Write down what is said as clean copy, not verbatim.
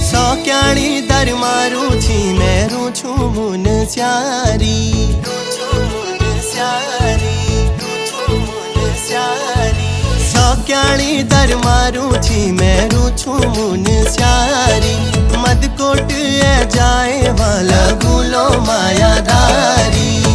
सौक्याणी दर मारू छी मेरू छू मुन स्यारी सौक्याणी दर मारू छी मेरू छू मुन स्यारी मदकोट ए जाए वाला गुलो मायाधारी।